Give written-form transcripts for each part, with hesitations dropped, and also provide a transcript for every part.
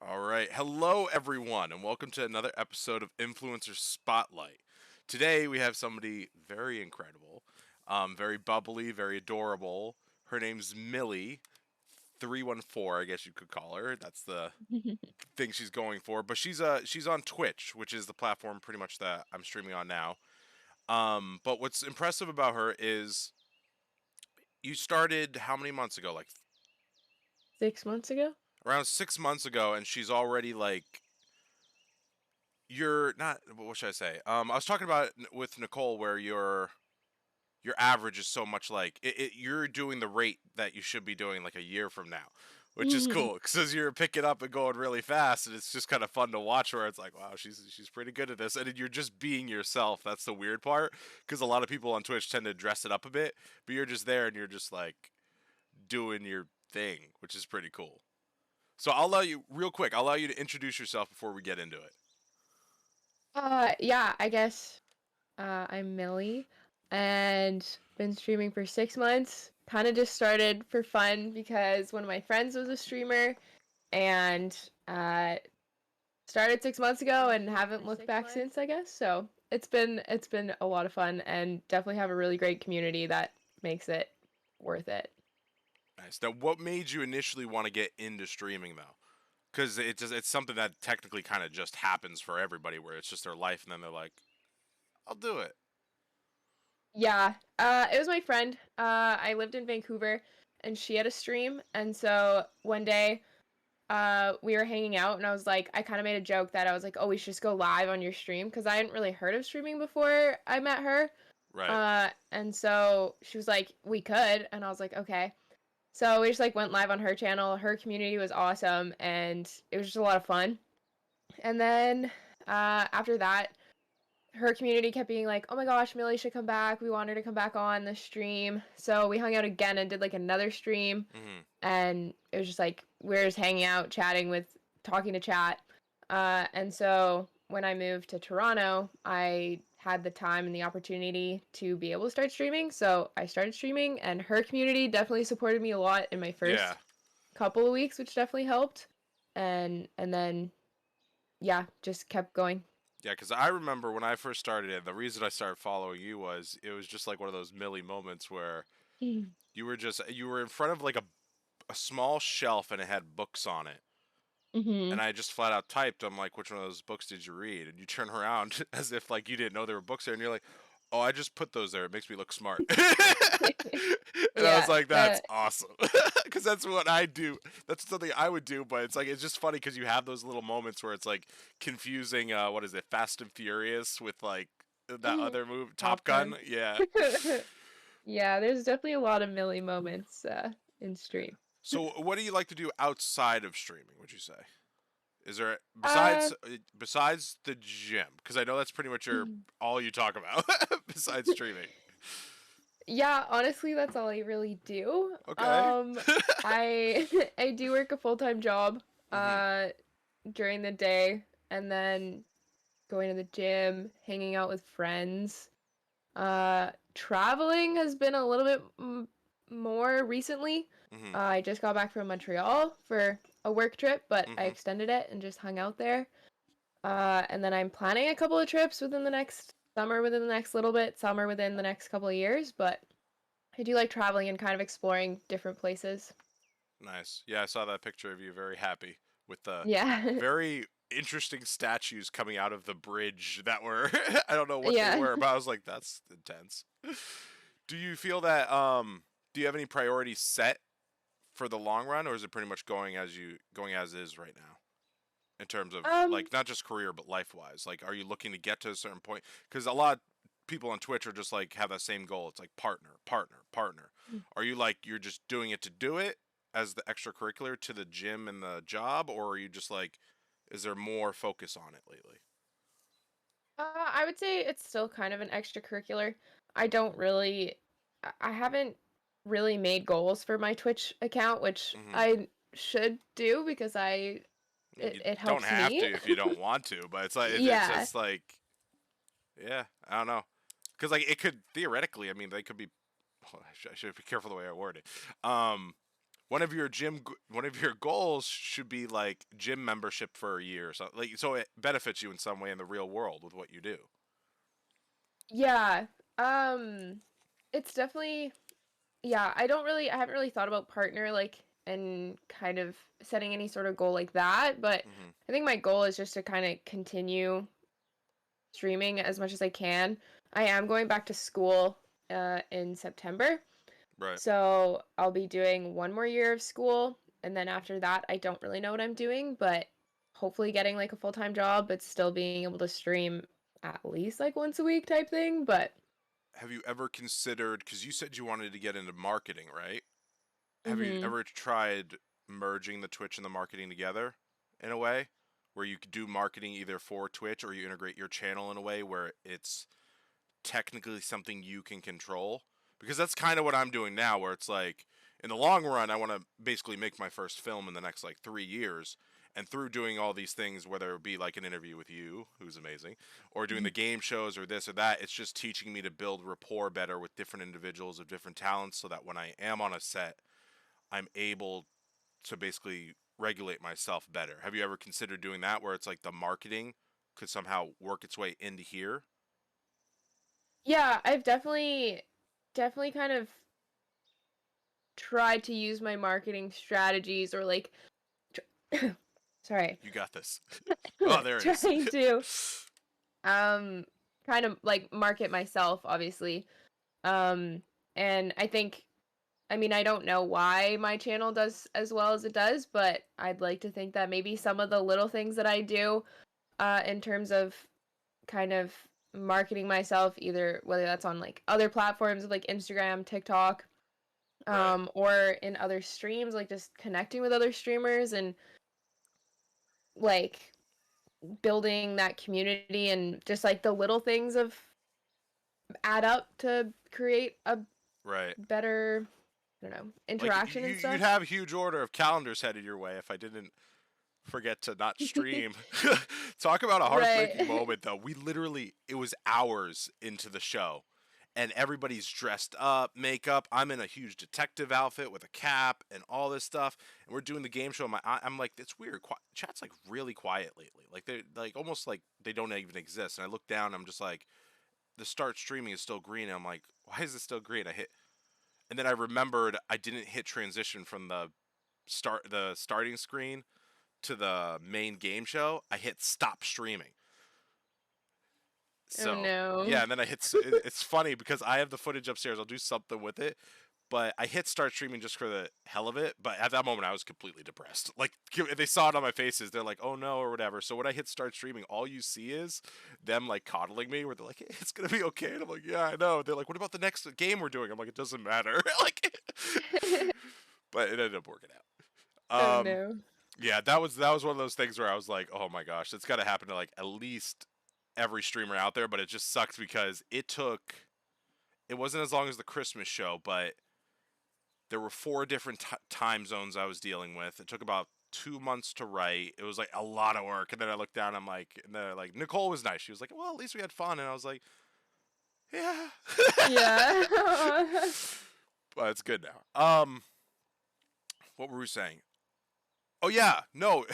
All right. Hello, everyone, and welcome to another episode of Influencer Spotlight. Today, we have somebody very incredible, very bubbly, very adorable. Her name's Millie, 314, I guess you could call her. That's the thing she's going for. But she's on Twitch, which is the platform pretty much that I'm streaming on now. But what's impressive about her is you started how many months ago? Like 6 months ago? around 6 months ago, and she's already like you're not what should I say? I was talking about it with Nicole where your average is so much like you're doing the rate that you should be doing like a year from now, which is Mhm. cool because you're picking up and going really fast, and it's just kind of fun to watch. Where it's like, wow, she's pretty good at this, and you're just being yourself. That's the weird part because a lot of people on Twitch tend to dress it up a bit, but you're just there and you're just like doing your thing, which is pretty cool. So I'll allow you real quick. I'll allow you to introduce yourself before we get into it. Yeah, I guess I'm Millie and been streaming for 6 months. Kind of just started for fun because one of my friends was a streamer and started 6 months ago and haven't looked back since, I guess. So it's been a lot of fun and definitely have a really great community that makes it worth it. Nice. Now, what made you initially want to get into streaming though? Because it's something that technically kind of just happens for everybody, where it's just their life, and then they're like, "I'll do it." Yeah, it was my friend. I lived in Vancouver and she had a stream, and so one day we were hanging out and I kind of made a joke that I was like, oh, we should just go live on your stream because I hadn't really heard of streaming before I met her. Right. And so she was like, we could, and I was like, okay. So we just like went live on her channel. Her community was awesome and it was just a lot of fun. And then after that, her community kept being like, oh my gosh, Millie should come back. We want her to come back on the stream. So we hung out again and did like another stream, Mm-hmm. and it was just like we are just hanging out, chatting with, talking to chat. And so when I moved to Toronto, I had the time and the opportunity to be able to start streaming. So I started streaming, and her community definitely supported me a lot in my Yeah. first couple of weeks, which definitely helped. And then yeah, just kept going. Yeah, because I remember when I first started it, the reason I started following you was it was just like one of those Millie moments where you were in front of like a small shelf and it had books on it. Mm-hmm. And I just flat out typed, I'm like, which one of those books did you read? And you turn around as if like you didn't know there were books there, and you're like, oh, I just put those there. It makes me look smart. And I was Yeah, like, that's that awesome. Because that's what I do. That's something I would do, but it's like, it's just funny because you have those little moments where it's like confusing, what is it, Fast and Furious with like that other movie, Top Top Gun? Gun. Yeah. Yeah, there's definitely a lot of Millie moments in stream. So, what do you like to do outside of streaming, would you say? Is there Uh, besides the gym? Because I know that's pretty much your all you talk about besides streaming. yeah, honestly, that's all I really do. Okay. I I do work a full-time job Hmm. uh during the day, and then going to the gym, hanging out with friends. Traveling has been a little bit more recently. Hmm. I just got back from Montreal for a work trip, but I Hmm. extended it and just hung out there. And then I'm planning a couple of trips within the next summer, within the next little bit, summer within the next couple of years. But I do like traveling and kind of exploring different places. Nice. Yeah, I saw that picture of you very happy with the Yeah. very interesting statues coming out of the bridge that were I don't know what they Yeah. were, but I was like, that's intense. Do you feel that do you have any priorities set for the long run, or is it pretty much going as is right now? In terms of Um, like not just career but life wise, like are you looking to get to a certain point? Because a lot of people on Twitch are just like have that same goal. It's like partner, partner, partner. Are you like you're just doing it to do it as the extracurricular to the gym and the job, or are you just like is there more focus on it lately? I would say it's still kind of an extracurricular. I don't really, I haven't really made goals for my Twitch account, which Hmm. I should do because You it don't helps have me. to if you don't want to, but it's like it's Yeah. just like yeah, I don't know, because like it could theoretically, I mean, they could be. I should be careful the way I word it. Um, one of your goals should be like gym membership for a year or something. Like so it benefits you in some way in the real world with what you do. Yeah. Um, it's definitely yeah, I haven't really thought about partner like and kind of setting any sort of goal like that, but Hmm. I think my goal is just to kind of continue streaming as much as I can. I am going back to school in September. Right. So I'll be doing one more year of school, and then after that, I don't really know what I'm doing, but hopefully getting like a full-time job, but still being able to stream at least like once a week type thing. But Have you ever considered, because you said you wanted to get into marketing, right? Have you hmm ever tried merging the Twitch and the marketing together in a way where you could do marketing either for Twitch or you integrate your channel in a way where it's technically something you can control? Because that's kind of what I'm doing now, where it's like in the long run, I want to basically make my first film in the next like 3 years. And through doing all these things, whether it be like an interview with you, who's amazing, or doing the game shows or this or that, it's just teaching me to build rapport better with different individuals of different talents so that when I am on a set, I'm able to basically regulate myself better. Have you ever considered doing that where it's like the marketing could somehow work its way into here? Yeah, I've definitely kind of tried to use my marketing strategies or like sorry, You got this. Oh, there it is. trying to um kind of like market myself obviously. Um and I mean I don't know why my channel does as well as it does, but I'd like to think that maybe some of the little things that I do in terms of kind of marketing myself, either whether that's on like other platforms like Instagram, TikTok, Right. or in other streams, like just connecting with other streamers and like building that community and just like the little things of add up to create a Right. better, I don't know, Like interaction and you'd stuff. have a huge order of calendars headed your way if I didn't forget to not stream. Talk about a heartbreaking Right. moment though. We literally it was hours into the show and everybody's dressed up, makeup. I'm in a huge detective outfit with a cap and all this stuff and we're doing the game show. I'm like it's weird. Chat's like really quiet lately. Like they're like almost like they don't even exist. And I look down and I'm just like the start streaming is still green. And I'm like, why is it still green? I hit and then I remembered I didn't hit transition from the starting screen to the main game show. I hit stop streaming. Oh So no. yeah, and then it's funny because I have the footage upstairs. I'll do something with it, but I hit start streaming just for the hell of it. But at that moment, I was completely depressed. Like they saw it on my faces. They're like, "Oh no," or whatever. So when I hit start streaming, all you see is them like coddling me, where they're like, hey, "It's gonna be okay," and I'm like, "Yeah, I know." They're like, "What about the next game we're doing?" I'm like, "It doesn't matter." Like, but it ended up working Oh out. no. Yeah, that was one of those things where I was like, "Oh my gosh, it's got to happen to like at least every streamer out there." But it just sucks because it wasn't as long as the Christmas show, but there were four different time zones I was dealing with. It took about 2 months to write. It was like a lot of work, and then I looked down. I'm like, and then like Nicole was nice. She was like, "Well, at least we had fun," and I was like, "Yeah." Yeah. But it's good now. What were we saying? Oh yeah, no.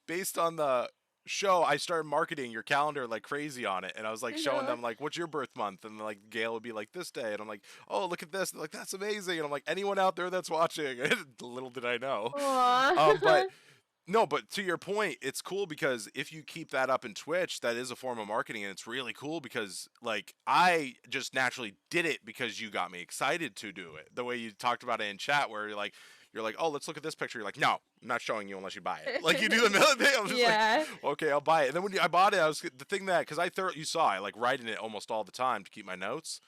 Based on the show, I started marketing your calendar like crazy on it, and I was like showing No. them like, "What's your birth month?" And like Gail would be like, "This day," and I'm like, "Oh, look at this!" And they're like, "That's amazing!" And I'm like, "Anyone out there that's watching?" Little did I know. But Aw. no, but to your point, it's cool because if you keep that up in Twitch, that is a form of marketing, and it's really cool because like I just naturally did it because you got me excited to do it. The way you talked about it in chat, where you're like, oh, let's look at this picture. You're like, no, I'm not showing you unless you buy it. Like you do the middle thing. I'm just like, Yeah. okay, I'll buy it. And then when I bought it, I was the thing that because you saw I like write in it almost all the time to keep my notes.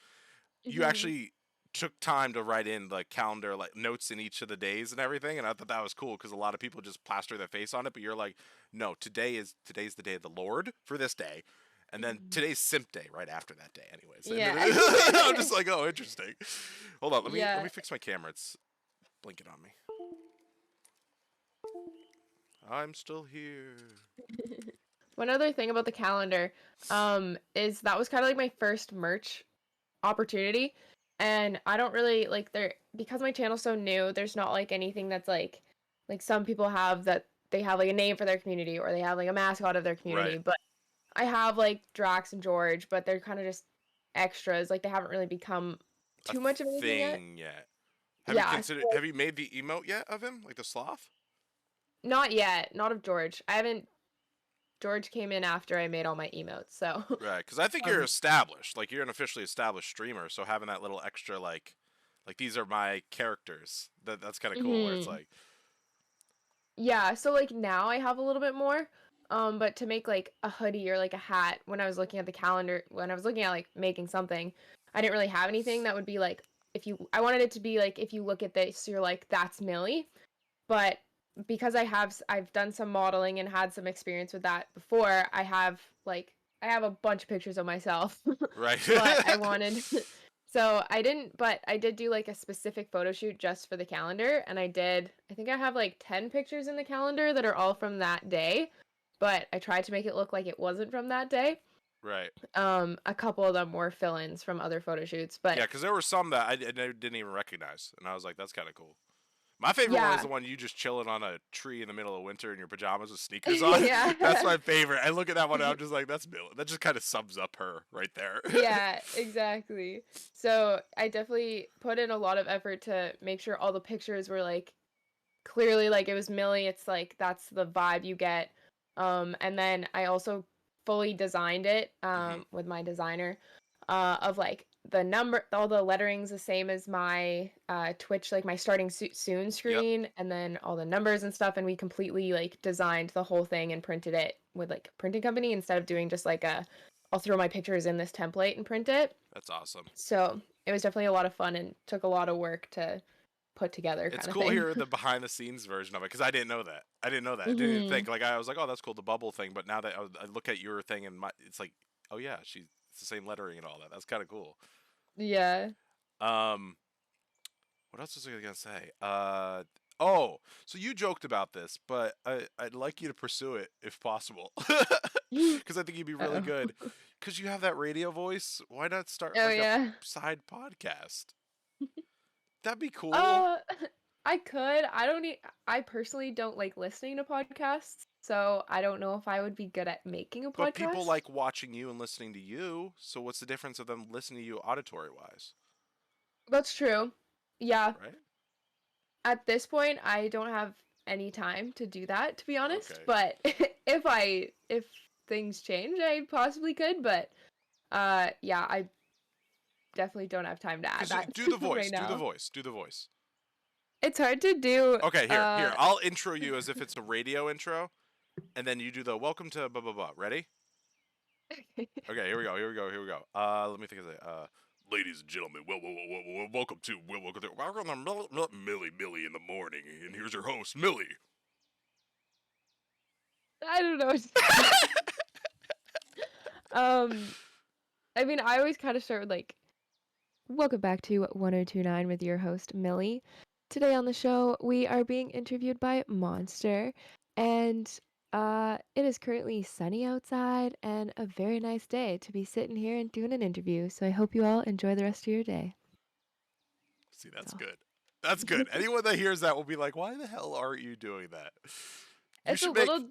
You Mhm. actually took time to write in the calendar like notes in each of the days and everything, and I thought that was cool because a lot of people just plaster their face on it, but you're like, no, today's the day of the Lord for this day, and then Mhm. today's simp day right after that day anyways. And then Yeah. I'm just like, oh, interesting. Hold on, let me Yeah. fix my camera. It's blinking on me. I'm still here. One other thing about the calendar, is that was kind of like my first merch opportunity, and I don't really like because my channel's so new, there's not like anything that's like some people have that they have like a name for their community or they have like a mascot of their Right. community. But I have like Drax and George, but they're kind of just extras. Like they haven't really become A too much of anything yet. thing yet. Yeah, so Have you made the emote yet of him? Like the sloth? not yet. Not of George. I haven't. George came in after I made all my emotes, so Right, because I think you're um established. Like you're an officially established streamer, so having that little extra like these are my characters. That's kind of cool. Where it's mhm. like, Yeah, so like now I have a little bit more. But to make like a hoodie or like a hat, when I was looking at the calendar, when I was looking at like making something, I didn't really have anything that would be like I wanted it to be like if you look at this, you're like, that's Millie. But because I've done some modeling and had some experience with that before, I have a bunch of pictures of myself. right, But I wanted so I did do like a specific photo shoot just for the calendar, and I think I have like 10 pictures in the calendar that are all from that day, but I tried to make it look like it wasn't from that day. right. A couple of them were fill-ins from other photo shoots, Yeah, but because there were some that I didn't even recognize, and I was like, that's kind of cool. My favorite one is yeah. the one you just chilling on a tree in the middle of winter in your pajamas with sneakers on. That's Yeah. my favorite. I look at that one and I'm just like, that's Bill. That just kind of sums up her right there. Yeah, exactly. So I definitely put in a lot of effort to make sure all the pictures were like clearly like it was Millie. It's like that's the vibe you get. And then I also fully designed it Hmm. with my designer of like the number, all the lettering's the same as my Twitch, like my starting soon Yep, screen, and then all the numbers and stuff. And we completely like designed the whole thing and printed it with like a printing company instead of doing just like I'll throw my pictures in this template and print it. that's awesome. So it was definitely a lot of fun and took a lot of work to put together, It's kind of cool thing. hearing the behind the scenes version of it because I didn't know that. I didn't know that. I didn't even Hmm. think like I was like, oh, that's cool, the bubble thing. But now that I look at your thing and it's like, oh yeah, it's the same lettering and all that. That's kind of cool. Yeah. Um, what else was I gonna say? Oh, so you joked about this, but I'd like you to pursue it if possible, because I think you'd be really Uh-oh. good. Because you have that radio voice. Why not start Oh like a yeah. side podcast? That'd be cool. Uh, I could. I personally don't like listening to podcasts, so I don't know if I would be good at making a But people podcast. like watching you and listening to you. So what's the difference of them listening to you auditory wise, That's true. Yeah. right? At this point, I don't have any time to do that, to be honest, Okay. but if things change, I possibly could, but yeah, I definitely don't have time to add Because that do the right voice. Do the now. voice. Do the voice. It's hard to do Okay, here. I'll intro you as if it's a radio intro, and then you do the welcome to blah blah blah. Ready? Okay, here we go. Here we go. Here we go. Let me think of it. Ladies and gentlemen, welcome to Millie in the morning, and here's your host Millie. I don't know. Um, I mean, I always kind of start with like, welcome back to 1029 with your host, Millie. Today on the show, we are being interviewed by Monster, and it is currently sunny outside and a very nice day to be sitting here and doing an interview. So I hope you all enjoy the rest of your day. See, that's So good. That's good. Anyone that hears that will be like, "Why the hell aren't you doing that?" You it's a should make. little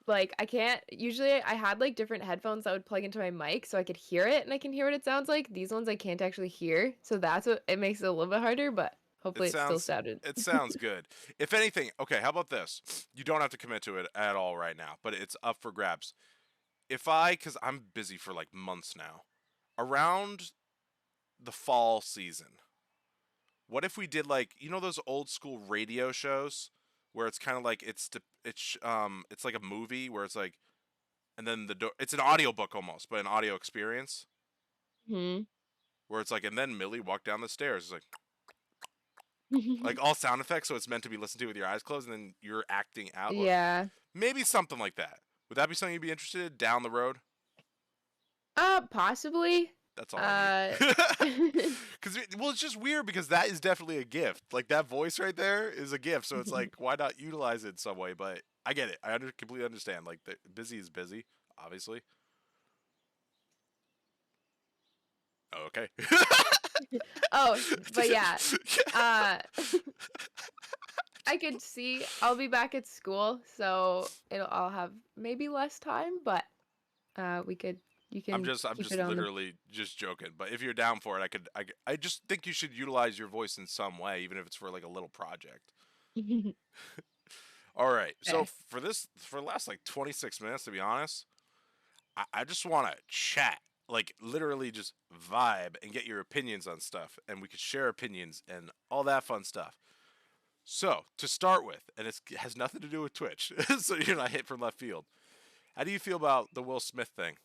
like I can't usually I had like different headphones that would plug into my mic so I could hear it and I can hear what it sounds like. These ones I can't actually hear, so that's what it makes it a little bit harder, but It hopefully it still sounds. sounded. It sounds good. If anything, okay. How about this? You don't have to commit to it at all right now, but it's up for grabs. Because I'm busy for like months now, around the fall season, what if we did like those old school radio shows where it's kind of like it's like a movie where it's like and then it's an audiobook almost, but an audio experience Hmm. where it's like and then Millie walked down the stairs. It's like all sound effects, so it's meant to be listened to with your eyes closed, and then you're acting out. Yeah. Maybe something like that. Would that be something you'd be interested in down the road? Possibly. That's all I need. Uh Because it's just weird because that is definitely a gift. Like that voice right there is a gift. So it's like, why not utilize it in some way? But I get it. I completely understand. Like busy is busy, obviously. Oh, okay. Oh, but yeah. Uh I could see I'll be back at school, so I'll have maybe less time, but we could you I'm can just I'm keep it just on literally just joking. But if you're down for it, I just think you should utilize your voice in some way, even if it's for like a little project. the All right. So Okay. for the last like 26 minutes, to be honest, I just want to chat, like literally just vibe and get your opinions on stuff, and we could share opinions and all that fun stuff. So to start with, and it has nothing to do with Twitch, so you're not hit from left field. How do you feel about the Will Smith thing?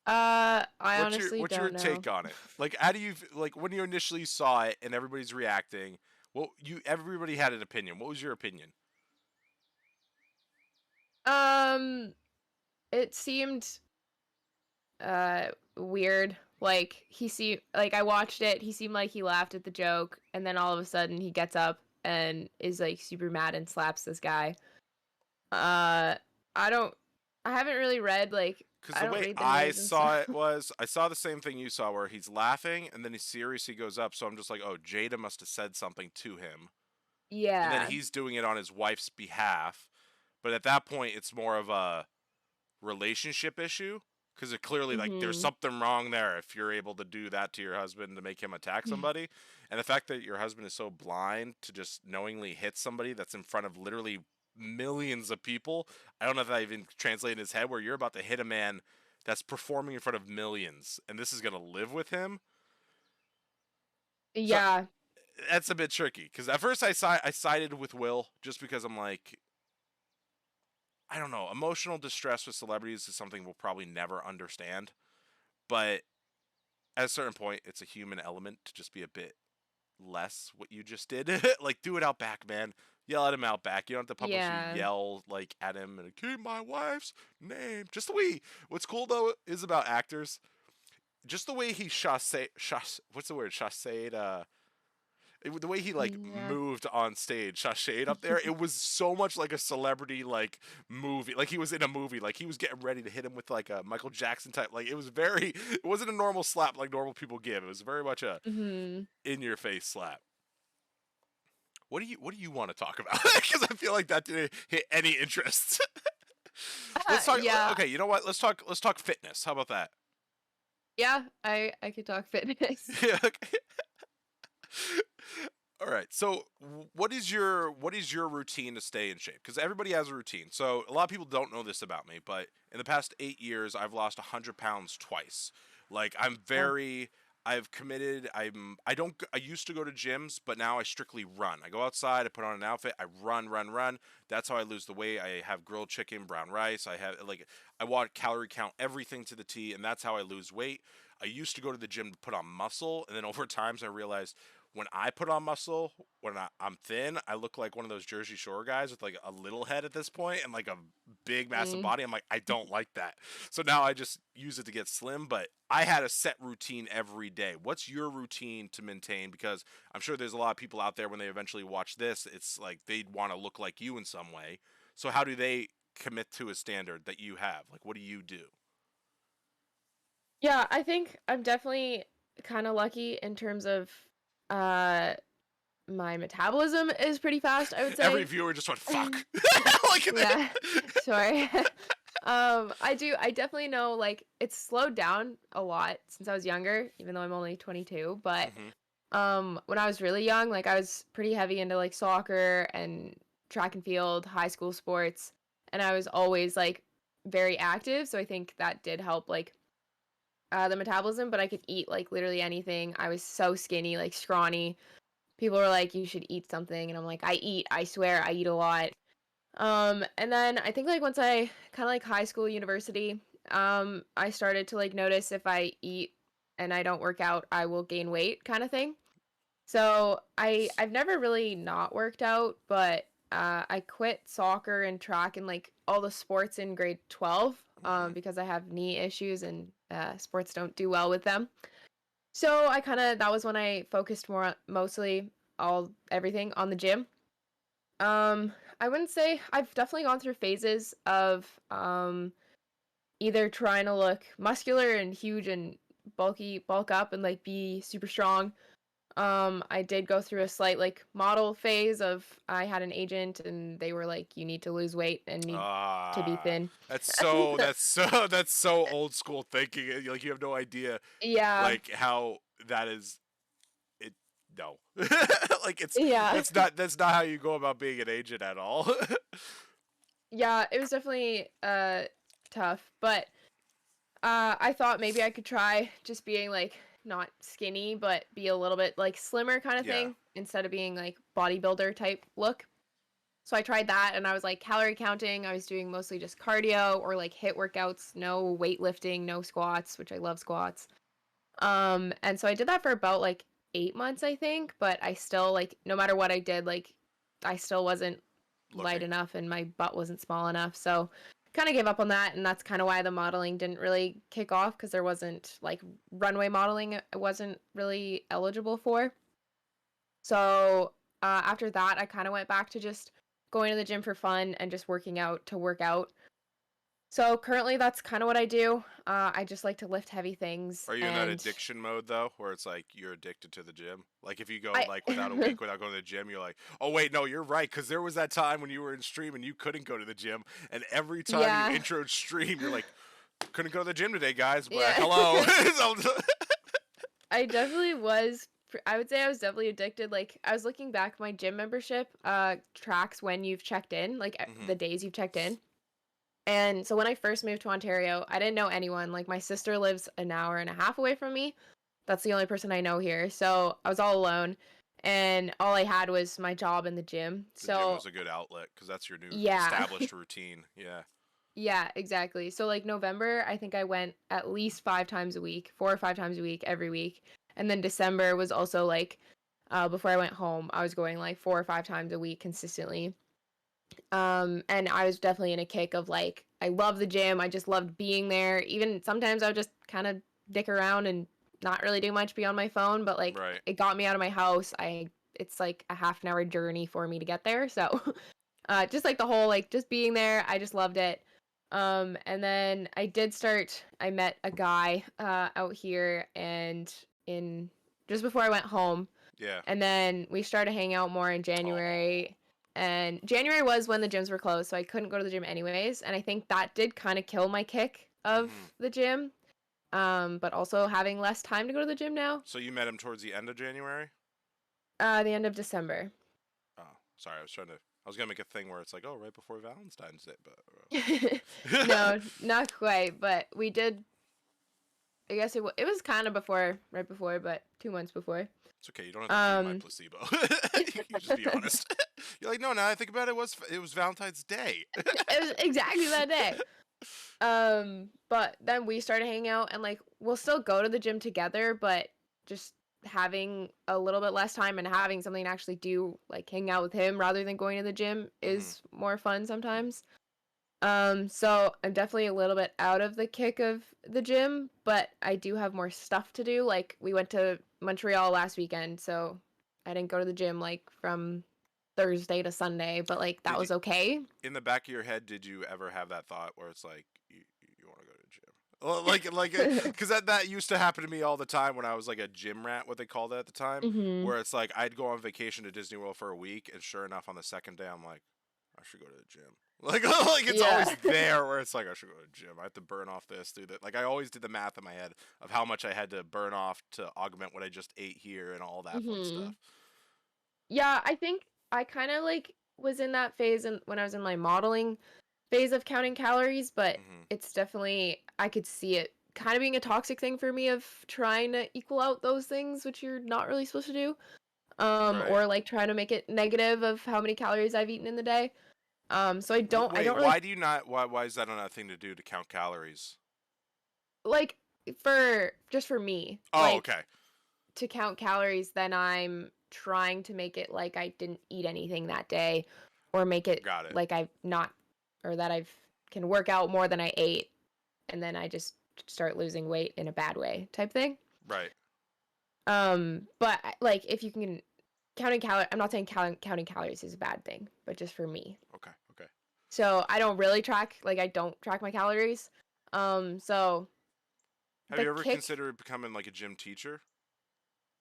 I honestly What's your don't know. take on it? Like, how do you like when you initially saw it and everybody's reacting? Well, you everybody had an opinion. What was your opinion? Um, it seemed weird. Like I watched it, he seemed like he laughed at the joke, and then all of a sudden he gets up and is like super mad and slaps this guy. Uh I don't I haven't really read like Because I the don't way read the I news and saw stuff. it was, I saw the same thing you saw, where he's laughing and then he's serious. He goes up, so I'm just like, oh, Jada must have said something to him, and then Yeah. he's doing it on his wife's behalf. But at that point, it's more of a relationship issue because it clearly like there's Mhm. something wrong there if you're able to do that to your husband to make him attack somebody, and the fact that your husband is so blind to just knowingly hit somebody that's in front of literally millions of people. I don't know if that even translated in his head where you're about to hit a man that's performing in front of millions and this is going to live with him. So Yeah. that's a bit tricky because at first I sided with Will just because I'm like, I don't know, emotional distress with celebrities is something we'll probably never understand, but at a certain point, it's a human element to just be a bit less what you just did. Like, do it out back, man. Yell at him out back. You don't have to publicly Yeah. yell like at him and keep my wife's name. Just the way. What's cool though is about actors. Just the way he what's the word? Chassade. The way he like Yeah. moved on stage, sashayed up there, it was so much like a celebrity like movie. Like he was in a movie. Like he was getting ready to hit him with like a Michael Jackson type. Like it was very. It wasn't a normal slap like normal people give. It was very much a Mhm. in your face slap. What do you want to talk about? Because I feel like that didn't hit any interest. Let's talk. Yeah. Okay, you know what? Let's talk fitness. How about that? Yeah, I could talk fitness. Yeah. Okay. All right. So, what is your routine to stay in shape? Because everybody has a routine. So, a lot of people don't know this about me, but in the past 8 years, I've lost 100 pounds twice. Like, Oh. I've committed. I don't. I used to go to gyms, but now I strictly run. I go outside. I put on an outfit. I run. That's how I lose the weight. I have grilled chicken, brown rice. I have like I want calorie count everything to the T, and that's how I lose weight. I used to go to the gym to put on muscle, and then over time, I realized when I put on muscle, I'm thin, I look like one of those Jersey Shore guys with like a little head at this point and like a big massive Mm. body. I'm like, I don't like that. So now I just use it to get slim, but I had a set routine every day. What's your routine to maintain? Because I'm sure there's a lot of people out there when they eventually watch this, it's like they'd want to look like you in some way. So how do they commit to a standard that you have? Like, what do you do? Yeah, I think I'm definitely kind of lucky in terms of uh my metabolism is pretty fast, I would Every say. viewer just went, fuck. Like, Yeah. Sorry. I definitely know like it's slowed down a lot since I was younger, even though I'm only 22, but hmm when I was really young, like I was pretty heavy into like soccer and track and field, high school sports, and I was always like very active, so I think that did help like the metabolism, but I could eat like literally anything. I was so skinny, like scrawny. People were like, "You should eat something," and I'm like, "I eat. I swear, I eat a lot." And then I think like once I kind of like high school, university, I started to like notice if I eat and I don't work out, I will gain weight, kind of thing. So I've never really not worked out, but I quit soccer and track and like all the sports in grade 12 hmm because I have knee issues and sports don't do well with them. So I kind of that was when I focused mostly all everything on the gym. I wouldn't say I've definitely gone through phases of either trying to look muscular and huge and bulk up and like be super strong. I did go through a slight like model phase of I had an agent and they were like, you need to lose weight and need to be Ah, thin. that's so old school thinking. Like you have no idea, Yeah, like how that is. It no, like yeah, that's not how you go about being an agent at all. yeah. It was definitely tough, but I thought maybe I could try just being like not skinny, but be a little bit like slimmer kind of Yeah, thing instead of being like bodybuilder type look. So I tried that and I was like calorie counting. I was doing mostly just cardio or like hit workouts, no weightlifting, no squats, which I love squats. And so I did that for about like 8 months, I think, but I still like no matter what I did, like I still wasn't light looking. enough and my butt wasn't small enough. So kind of gave up on that, and that's kind of why the modeling didn't really kick off because there wasn't like runway modeling I wasn't really eligible for. So after that, I kind of went back to just going to the gym for fun and just working out to work out. So currently, that's kind of what I do. I just like to lift heavy things, Are you in that and addiction mode though, where it's like you're addicted to the gym? Like if you go I like without a week without going to the gym, you're like, oh wait, no, you're right, because there was that time when you were in stream and you couldn't go to the gym, and every time you yeah, intro stream, you're like, couldn't go to the gym today, guys. But yeah. hello. I definitely was. I would say I was definitely addicted. Like I was looking back, my gym membership tracks when you've checked in, like hmm the days you've checked in. And so when I first moved to Ontario, I didn't know anyone. Like my sister lives an hour and a half away from me. That's the only person I know here. So I was all alone, and all I had was my job in the gym. The gym So was a good outlet because that's your new yeah, established routine. Yeah. yeah, exactly. So like November, I think I went at least 5 times a week, 4 or 5 times a week, every week. And then December was also like, before I went home, I was going like 4 or 5 times a week consistently. And I was definitely in a kick of like, I love the gym. I just loved being there. Even sometimes I would just kind of dick around and not really do much, be on my phone, but like Right. it got me out of my house. It's like a half an hour journey for me to get there. So just like the whole like just being there, I just loved it. And then I met a guy out here and in just before I went home, Yeah. and then we started hanging out more in Oh. January. And January was when the gyms were closed, so I couldn't go to the gym anyways. And I think that did kind of kill my kick of hmm the gym. But also having less time to go to the gym now. So you met him towards the end of January? The end of December. Oh, sorry. I was gonna make a thing where it's like, oh, right before Valentine's Day, but No, not quite, but we did. I guess it was kind of before, right before, but 2 months before. it's okay. You don't have to be my Um, placebo. You just be honest. You're like, no, now I think about it, it was Valentine's Day. it was exactly that day. But then we started hanging out and like we'll still go to the gym together, but just having a little bit less time and having something to actually do, like hang out with him rather than going to the gym hmm is more fun sometimes. So I'm definitely a little bit out of the kick of the gym, but I do have more stuff to do. Like we went to Montreal last weekend, so I didn't go to the gym like from Thursday to Sunday, but like that Did you, was okay. in the back of your head, did you ever have that thought where it's like, you want to go to the gym? Well, like, because that used to happen to me all the time when I was like a gym rat, what they called it at the time, Mhm. where it's like I'd go on vacation to Disney World for a week, and sure enough, on the second day, I'm like, I should go to the gym. Like, like it's always Yeah. there where it's like I should go to the gym. I have to burn off this, do that. Like I always did the math in my head of how much I had to burn off to augment what I just ate here and all that fun stuff. Mhm. Yeah, I think I kind of like was in that phase and when I was in my modeling phase of counting calories, but hmm it's definitely I could see it kind of being a toxic thing for me of trying to equal out those things which you're not really supposed to do. Right. Or like trying to make it negative of how many calories I've eaten in the day. So I Wait, don't really why do you not? Why is that not a thing to do to count calories? like for just for me, Oh, like okay, to count calories, then I'm trying to make it like I didn't eat anything that day or make it got it. like I've not or that I've can work out more than I ate and then I just start losing weight in a bad way type thing. Right. But like if you can counting calories, I'm not saying counting calories is a bad thing, but just for me. Okay. Okay. So I don't really track, like I don't track my calories. So Have The you ever kick, considered becoming like a gym teacher,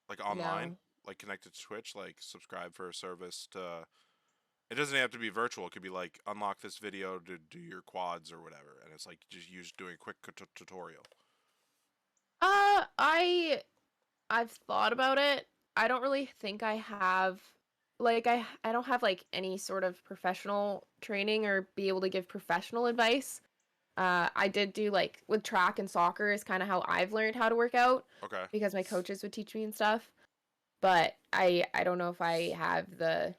like online, no. like connected to Twitch, like subscribe for a service to? It doesn't have to be virtual. It could be like unlock this video to do your quads or whatever, and it's like just use doing a quick tutorial. Uh, I I've thought about it. I don't really think I have like I don't have like any sort of professional training or be able to give professional advice. I did do like with track and soccer is kind of how I've learned how to work out Okay. because my coaches would teach me and stuff. But I don't know if I have the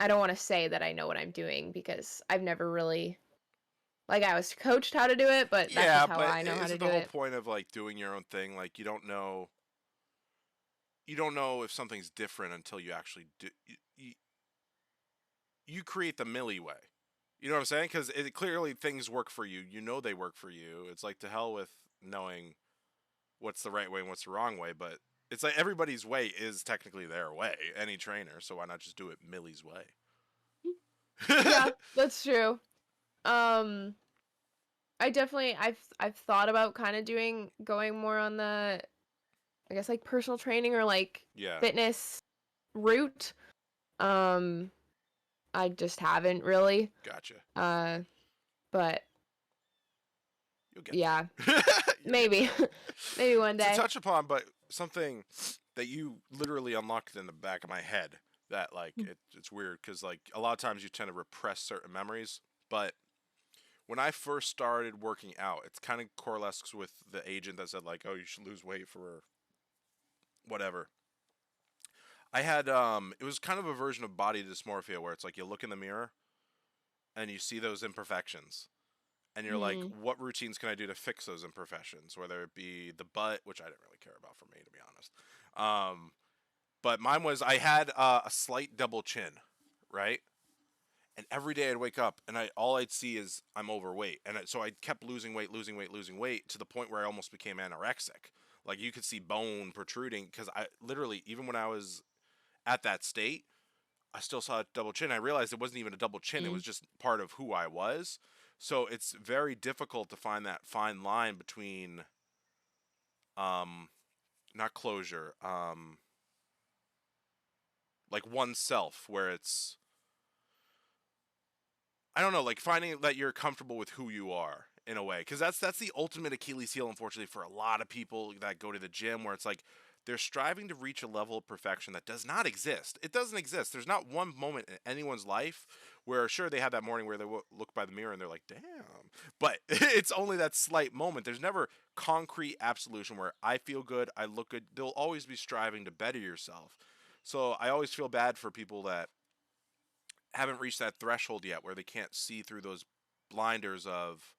I don't want to say that I know what I'm doing because I've never really like I was coached how to do it, but that's Yeah, just how but I know how to isn't do the whole it. point of like doing your own thing? Like you don't know if something's different until you actually do. You create the Millie way. You know what I'm saying? Because clearly things work for you. You know they work for you. It's like to hell with knowing what's the right way and what's the wrong way. But it's like everybody's way is technically their way. Any trainer, so why not just do it Millie's way? Yeah, that's true. Um I've thought about kind of doing going more on the I guess like personal training or like Yeah, fitness route. Um I just haven't really. gotcha. Uh but You'll get yeah, there. You'll get maybe there. maybe one To day. touch upon, but something that you literally unlocked in the back of my head that like it's weird because like a lot of times you tend to repress certain memories, but when I first started working out, it's kind of correlates with the agent that said like, oh, you should lose weight for whatever. I had it was kind of a version of body dysmorphia where it's like you look in the mirror and you see those imperfections and you're like, Hmm. what routines can I do to fix those imperfections? Whether it be the butt, which I didn't really care about for me, to be honest. But mine was I had a slight double chin, right? And every day I'd wake up and all I'd see is I'm overweight, and so I kept losing weight, losing weight, losing weight to the point where I almost became anorexic. Like you could see bone protruding because I literally even when I was at that state, I still saw a double chin. I realized it wasn't even a double chin; it was just part of who I was. So it's very difficult to find that fine line between um not closure, like oneself, where it's I don't know, like finding that you're comfortable with who you are in a way, because that's the ultimate Achilles heel, unfortunately, for a lot of people that go to the gym, where it's like they're striving to reach a level of perfection that does not exist. It doesn't exist. There's not one moment in anyone's life where, sure, they have that morning where they look by the mirror and they're like, "Damn," but it's only that slight moment. There's never concrete absolution where I feel good, I look good. There'll always be striving to better yourself. So I always feel bad for people that haven't reached that threshold yet where they can't see through those blinders of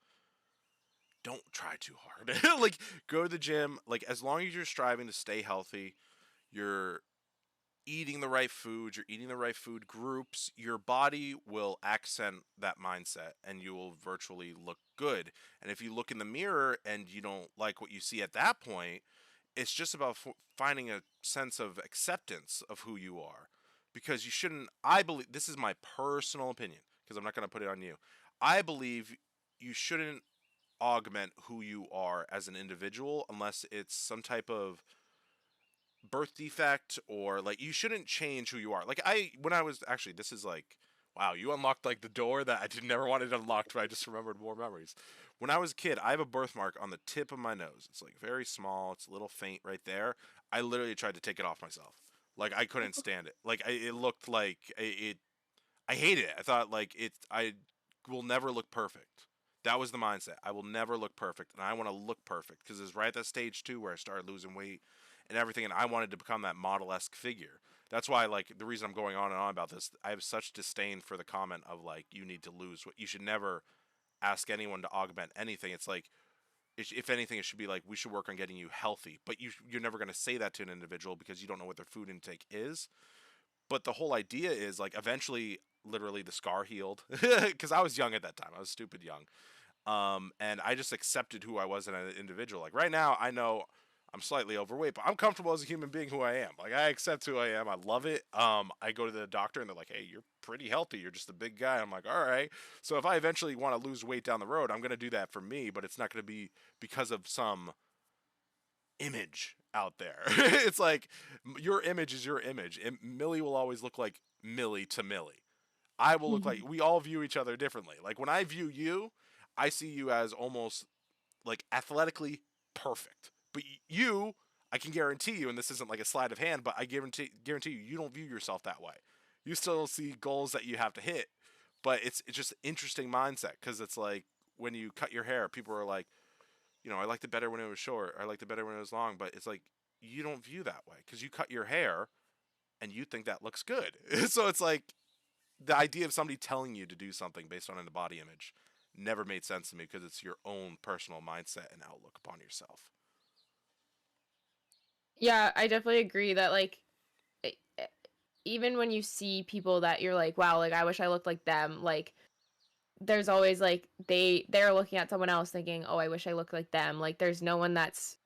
don't try too hard. Like go to the gym, like as long as you're striving to stay healthy, you're eating the right food, you're eating the right food groups, your body will accent that mindset and you will virtually look good. And if you look in the mirror and you don't like what you see at that point, it's just about finding a sense of acceptance of who you are, because you shouldn't, I believe, this is my personal opinion because I'm not going to put it on you, I believe you shouldn't augment who you are as an individual unless it's some type of birth defect, or like you shouldn't change who you are. Like I when I was actually, this is like, wow, you unlocked like the door that I did never wanted unlocked, but I just remembered more memories. When I was a kid, I have a birthmark on the tip of my nose. It's like very small, it's a little faint right there. I literally tried to take it off myself. Like I couldn't stand it. Like it looked like I hated it. I thought like I will never look perfect. That was the mindset. I will never look perfect, and I want to look perfect because it's right at that stage too where I started losing weight and everything, and I wanted to become that model-esque figure. That's why, like, the reason I'm going on and on about this, I have such disdain for the comment of like, you need to lose. You should never ask anyone to augment anything. It's like, if anything, it should be like, we should work on getting you healthy. But you're never going to say that to an individual because you don't know what their food intake is. But the whole idea is like, eventually, literally, the scar healed because I was young at that time. I was stupid young. And I just accepted who I was as an individual. Like right now, I know I'm slightly overweight, but I'm comfortable as a human being who I am. Like I accept who I am. I love it. I go to the doctor and they're like, "Hey, you're pretty healthy. You're just a big guy." I'm like, "All right." So if I eventually want to lose weight down the road, I'm gonna do that for me, but it's not gonna be because of some image out there. It's like your image is your image. And Millie will always look like Millie to Millie. I will look like, we all view each other differently. Like when I view you, I see you as almost like athletically perfect. But you, I can guarantee you, and this isn't like a sleight of hand, but I guarantee you, you don't view yourself that way. You still see goals that you have to hit, but it's just an interesting mindset because it's like when you cut your hair, people are like, I liked it better when it was short. I liked it better when it was long. But it's like you don't view that way because you cut your hair and you think that looks good. So it's like the idea of somebody telling you to do something based on a body image never made sense to me because it's your own personal mindset and outlook upon yourself. Yeah, I definitely agree that like e- e- even when you see people that you're like, wow, like I wish I looked like them, like there's always like they're looking at someone else thinking, "Oh, I wish I looked like them." Like there's no one that's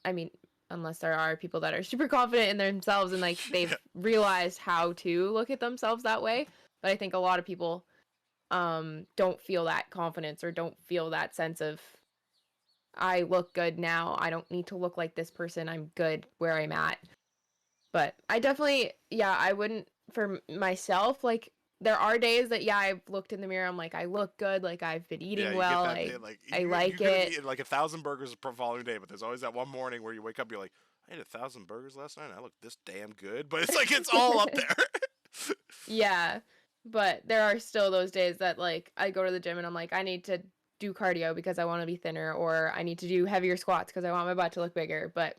I mean, unless there are people that are super confident in themselves and like they've Yeah. realized how to look at themselves that way, but I think a lot of people don't feel that confidence or don't feel that sense of I look good now. I don't need to look like this person. I'm good where I'm at. But I definitely, yeah, I wouldn't for myself. Like there are days that yeah, I've looked in the mirror. I'm like, I look good. Like I've been Yeah, eating you get well. that I day like I you like could have it. eaten like 1,000 burgers the following day, but there's always that one morning where you wake up, you're like, I ate 1,000 burgers last night. And I look this damn good, but it's like it's all up there. Yeah, but there are still those days that like I go to the gym and I'm like, I need to do cardio because I want to be thinner, or I need to do heavier squats because I want my butt to look bigger. But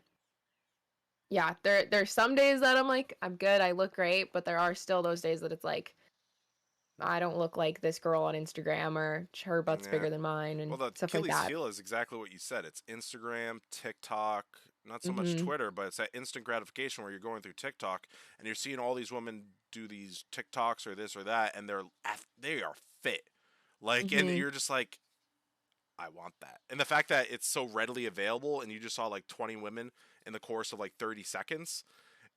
yeah, there's some days that I'm like, I'm good, I look great, but there are still those days that it's like I don't look like this girl on Instagram or her butt's Yeah. bigger than mine Well, and the stuff like Achilles that. heel is exactly what you said. It's Instagram, TikTok, not so much Mhm. Twitter, but it's that instant gratification where you're going through TikTok and you're seeing all these women do these TikToks or this or that, and they are fit, like, and Mhm. you're just like, I want that. And the fact that it's so readily available, and you just saw like 20 women in the course of like 30 seconds,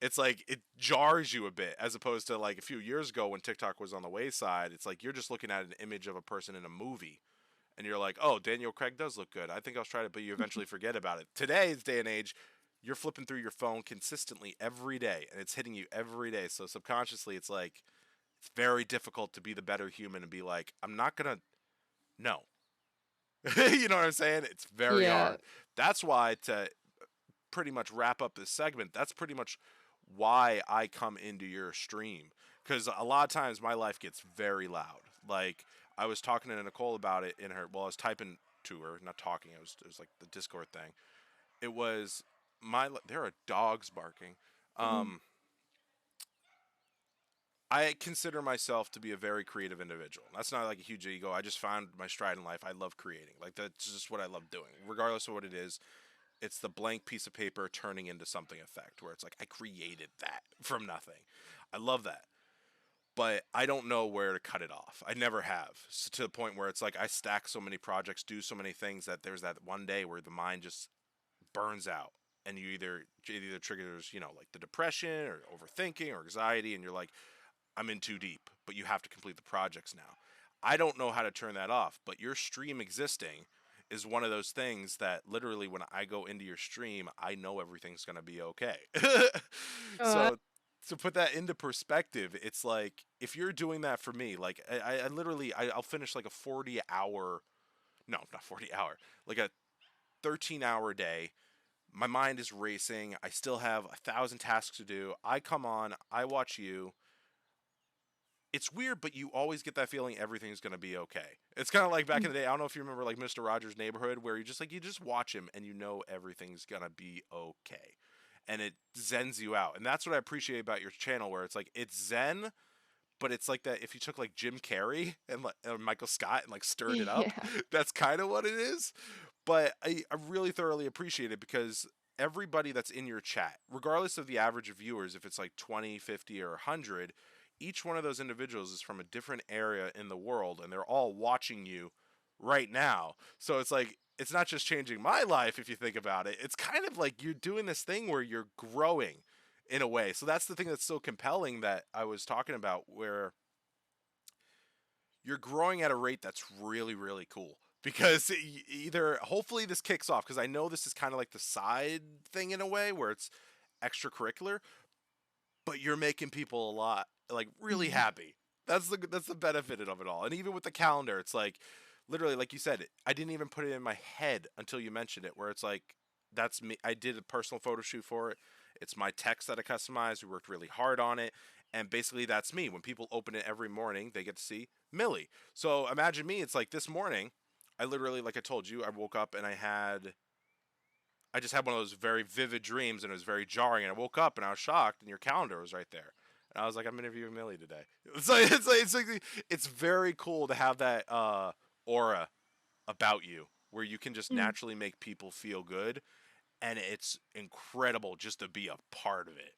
it's like it jars you a bit as opposed to like a few years ago when TikTok was on the wayside. It's like you're just looking at an image of a person in a movie and you're like, oh, Daniel Craig does look good. I think I'll try it, but you eventually forget about it. Today's day and age, you're flipping through your phone consistently every day, and it's hitting you every day. So subconsciously, it's like it's very difficult to be the better human and be like, I'm not gonna no. You know what I'm saying? It's very Yeah. hard. That's why to pretty much wrap up this segment, that's pretty much why I come into your stream because a lot of times my life gets very loud. Like I was talking to Nicole about it in her. Well, I was typing to her, not talking. It was like the Discord thing. It was there are dogs barking. Mhm. Um, I consider myself to be a very creative individual. That's not like a huge ego. I just found my stride in life. I love creating. Like that's just what I love doing, regardless of what it is. It's the blank piece of paper turning into something effect where it's like I created that from nothing. I love that. But I don't know where to cut it off. I never have. So to the point where it's like I stack so many projects, do so many things that there's that one day where the mind just burns out and it either triggers, like the depression or overthinking or anxiety and you're like I'm in too deep, but you have to complete the projects now. I don't know how to turn that off, but your stream existing is one of those things that literally when I go into your stream, I know everything's going to be okay. Uh, So to put that into perspective, it's like if you're doing that for me, like I literally I'll finish like a 40 hour, no, not 40 hour, like a 13-hour day. My mind is racing. I still have 1,000 tasks to do. I come on, I watch you, it's weird, but you always get that feeling everything's gonna be okay. It's kind of like back in the day. I don't know if you remember like Mr. Rogers' Neighborhood, where you just watch him and you know everything's gonna be okay, and it zens you out. And that's what I appreciate about your channel, where it's like it's zen, but it's like that if you took like Jim Carrey and like Michael Scott and like stirred it up, yeah. that's kind of what it is. But I really thoroughly appreciate it because everybody that's in your chat, regardless of the average of viewers, if it's like 20, 50, or 100, each one of those individuals is from a different area in the world and they're all watching you right now. So it's like, it's not just changing my life if you think about it. It's kind of like you're doing this thing where you're growing in a way. So that's the thing that's so compelling that I was talking about, where you're growing at a rate that's really, really cool. because either hopefully this kicks off because I know this is kind of like the side thing in a way where it's extracurricular, but you're making people a lot like really Mhm. happy. That's the benefit of it all. And even with the calendar, it's like literally like you said, I didn't even put it in my head until you mentioned it where it's like that's me. I did a personal photo shoot for it. It's my text that I customized. We worked really hard on it. And basically that's me. When people open it every morning, they get to see Millie. So imagine me, it's like this morning, I literally like I told you, I woke up and I just had one of those very vivid dreams and it was very jarring. And I woke up and I was shocked and your calendar was right there. And I was like, I'm interviewing Millie today. It's very cool to have that aura about you where you can just Mhm. naturally make people feel good. And it's incredible just to be a part of it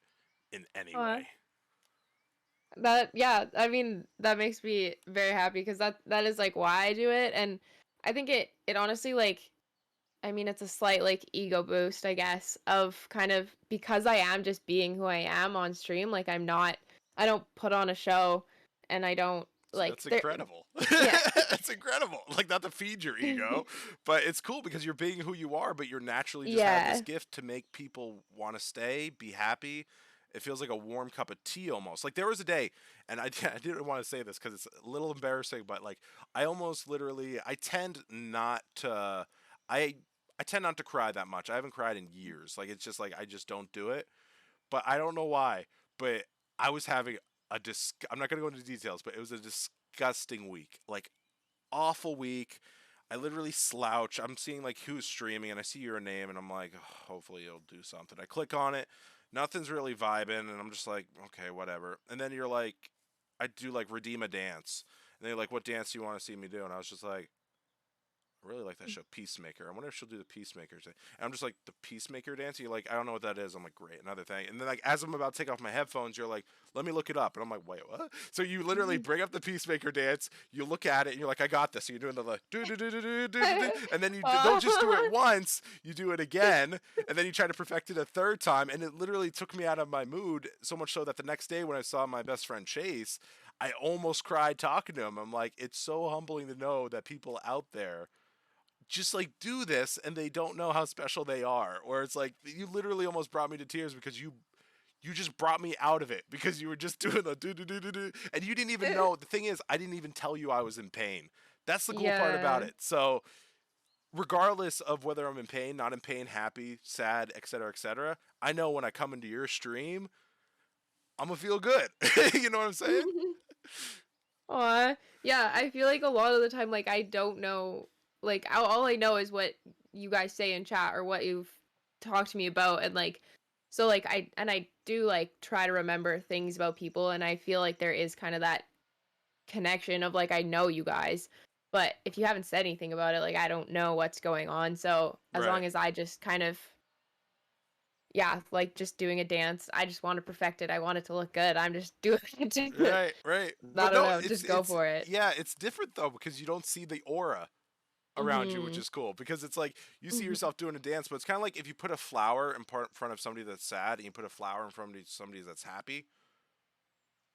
in any Aw. way. That yeah, I mean, that makes me very happy because that is like why I do it, and I think it honestly like I mean, it's a slight like ego boost, I guess, of kind of because I am just being who I am on stream, like I don't put on a show and I don't See, like that's there incredible. yeah. That's incredible. Like, not to feed your ego, but it's cool because you're being who you are, but you're naturally just have this Yeah. gift to make people want to stay, be happy. It feels like a warm cup of tea almost. Like, there was a day, and I didn't want to say this because it's a little embarrassing, but like, I almost literally, I tend not to, I, I tend not to cry that much. I haven't cried in years. Like, it's just like, I just don't do it. But I don't know why. But I was having I'm not gonna go into details, but it was a disgusting week. Like awful week. I literally slouch. I'm seeing like who's streaming, and I see your name, and I'm like, oh, hopefully it'll do something. I click on it, nothing's really vibing, and I'm just like, okay, whatever. And then you're like, I do like redeem a dance, and they're like, what dance do you want to see me do? And I was just like, I really like that show, Peacemaker. I wonder if she'll do the Peacemaker thing. And I'm just like, the Peacemaker dance? You're like, I don't know what that is. I'm like, great, another thing. And then, like, as I'm about to take off my headphones, you're like, let me look it up. And I'm like, wait, what? So you literally bring up the Peacemaker dance, you look at it, and you're like, I got this. So you're doing the, like, do do do do do do do do. And then you don't just do it once, you do it again. And then you try to perfect it a third time. And it literally took me out of my mood, so much so that the next day when I saw my best friend Chase, I almost cried talking to him. I'm like, it's so humbling to know that people out there just like do this and they don't know how special they are, or it's like you literally almost brought me to tears because you just brought me out of it because you were just doing the do do do do do and you didn't even know. The thing is, I didn't even tell you I was in pain. That's the cool part about Yeah. it. So regardless of whether I'm in pain, not in pain, happy, sad, etc., I know when I come into your stream, I'm gonna feel good. You know what I'm saying? Aw. Yeah, I feel like a lot of the time, like, I don't know, like, all I know is what you guys say in chat or what you've talked to me about, and, like, so, like, I do, like, try to remember things about people, and I feel like there is kind of that connection of, like, I know you guys, but if you haven't said anything about it, like, I don't know what's going on, so as Right. long as I just kind of yeah, like, just doing a dance, I just want to perfect it, I want it to look good, I'm just doing it to Right, right. I But don't no, know, it's just go it's for it. yeah, it's different though because you don't see the aura around you, which Mhm. is cool because it's like you see Mhm. yourself doing a dance, but it's kind of like if you put a flower in front of somebody that's sad and you put a flower in front of somebody that's happy,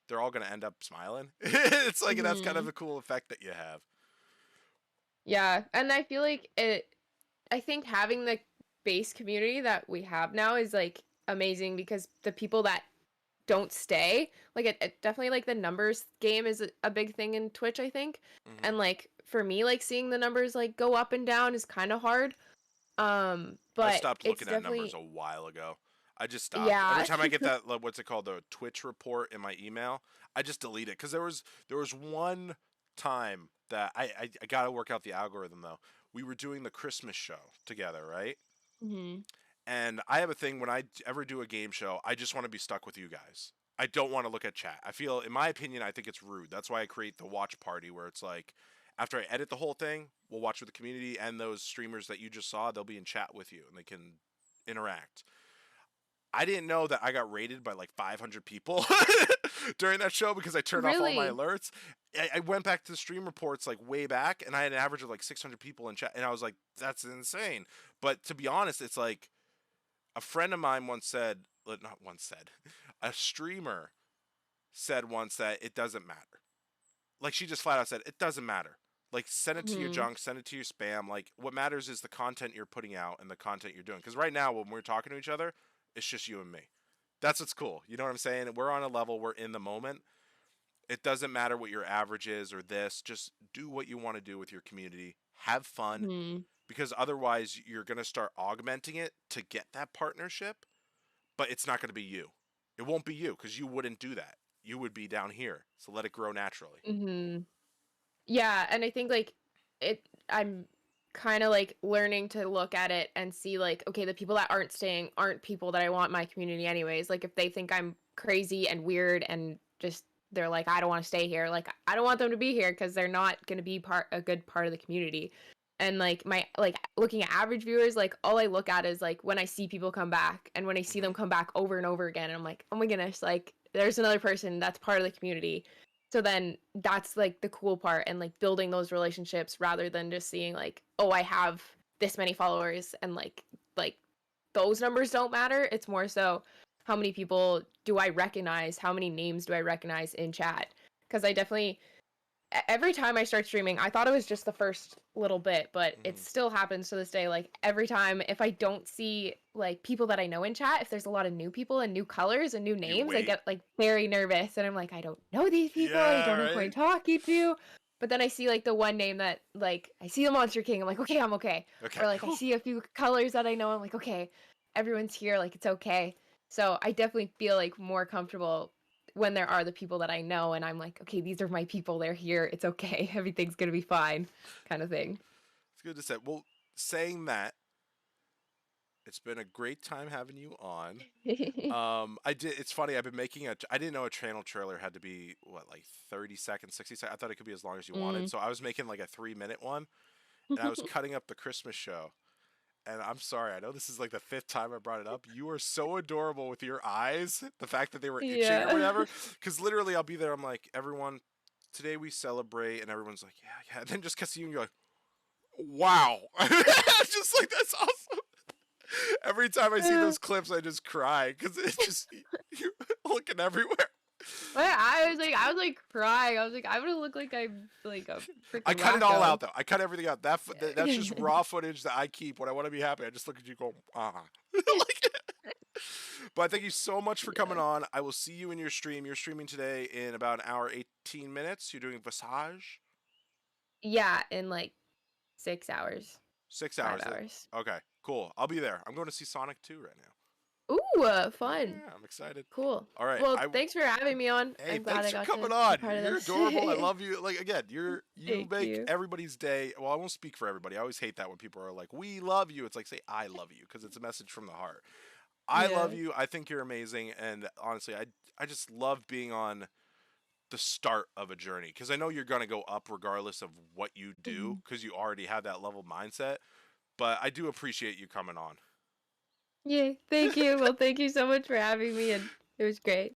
they're all going to end up smiling. It's like that's kind of Mhm. a cool effect that you have. Yeah, and I feel like I think having the base community that we have now is like amazing because the people that don't stay, like it definitely like the numbers game is a big thing in Twitch, I think. Hmm. And like for me, like seeing the numbers like go up and down is kind of hard. I But stopped it's looking at numbers definitely a while ago. I just stopped. Every yeah. time I get that what's it called, the Twitch report in my email, I just delete it because there was one time that I got to work out the algorithm though. We were doing the Christmas show together, right? Mhm. And I have a thing when I ever do a game show, I just want to be stuck with you guys. I don't want to look at chat. I feel, in my opinion, I think it's rude. That's why I create the watch party where it's like, after I edit the whole thing, we'll watch with the community and those streamers that you just saw. They'll be in chat with you and they can interact. I didn't know that I got rated by like 500 people during that show because I turned off all my Really? alerts. I went back to the stream reports like way back and I had an average of like 600 people in chat. And I was like, that's insane. But to be honest, it's like, a friend of mine once said, not once said, a streamer said once that it doesn't matter. Like she just flat out said, it doesn't matter. Like, send it to your Hmm. junk, send it to your spam. Like, what matters is the content you're putting out and the content you're doing. Because right now, when we're talking to each other, it's just you and me. That's what's cool. You know what I'm saying? We're on a level, we're in the moment. It doesn't matter what your average is or this. Just do what you want to do with your community. Have fun. Hmm. Because otherwise, you're going to start augmenting it to get that partnership, but it's not going to be you. It won't be you because you wouldn't do that. You would be down here. So let it grow naturally. Hmm. Yeah, and I think like I'm kind of like learning to look at it and see like, okay, the people that aren't staying aren't people that I want in my community anyways. Like if they think I'm crazy and weird and just they're like, I don't want to stay here. Like I don't want them to be here because they're not gonna be a good part of the community. And like my like looking at average viewers, like all I look at is like when I see people come back and when I see them Hmm. come back over and over again, and I'm like, oh my goodness, like there's another person that's part of the community. So then that's like the cool part and like building those relationships rather than just seeing like, oh, I have this many followers and like those numbers don't matter. It's more so how many people do I recognize? How many names do I recognize in chat? Because I definitely every time I start streaming, I thought it was just the first little bit, but it Hmm. still happens to this day. Like every time, if I don't see like people that I know in chat, if there's a lot of new people and new colors and new You names, I wait. get like very nervous and I'm like, I don't know these people. I Yeah, don't know who I'm right? talking to. But then I see like the one name that like I see the Monster King. I'm like, okay, I'm okay. Okay. Or like I Whew. see a few colors that I know. I'm like, okay, everyone's here. Like it's okay. So I definitely feel like more comfortable when there are the people that I know and I'm like, okay, these are my people, they're here, it's okay, everything's gonna be fine, kind of thing. It's good to say. Well, saying that, it's been a great time having you on. I did. It's funny. I've been making a. I didn't know a channel trailer had to be what, like 30 seconds, 60 seconds. I thought it could be as long as you wanted. Mm. So I was making like a 3 minute one, and I was cutting up the Christmas show. And I'm sorry. I know this is like the fifth time I brought it up. You are so adorable with your eyes. The fact that they were itching or Yeah. whatever. Because literally, I'll be there. I'm like, everyone, today we celebrate, and everyone's like, yeah, yeah. And then just cuts to you, and you're like, wow. Just like that's awesome. Every time I see Uh, those clips, I just cry because it's just you're looking everywhere. but I was like crying. I was like, I'm gonna look like I'm like a I freaking cut it all wacko. out though. I cut everything out. That's just raw footage that I keep when I want to be happy. I just look at you, go ah. Like, but thank you so much for coming Yeah. on. I will see you in your stream. You're streaming today in about an hour 18 minutes. You're doing Visage. Yeah, in like 6 hours, Six five hours. hours. Okay, cool. I'll be there. I'm going to see Sonic 2 right now. Ooh, fun. Yeah, I'm excited. Cool. All right, Well, thanks for having me on. hey, I'm glad thanks I for got coming to be on. part of You're this. adorable. I love you. Like again, you Thank make you. everybody's day. Well, I won't speak for everybody. I always hate that when people are like, "We love you." It's like say, "I love you," because it's a message from the heart. I love Yeah. you. I think you're amazing, and honestly, I just love being on the start of a journey because I know you're gonna go up regardless of what you do Mhm. because you already have that level mindset. But I do appreciate you coming on. Yeah, thank you. Well, thank you so much for having me, and it was great.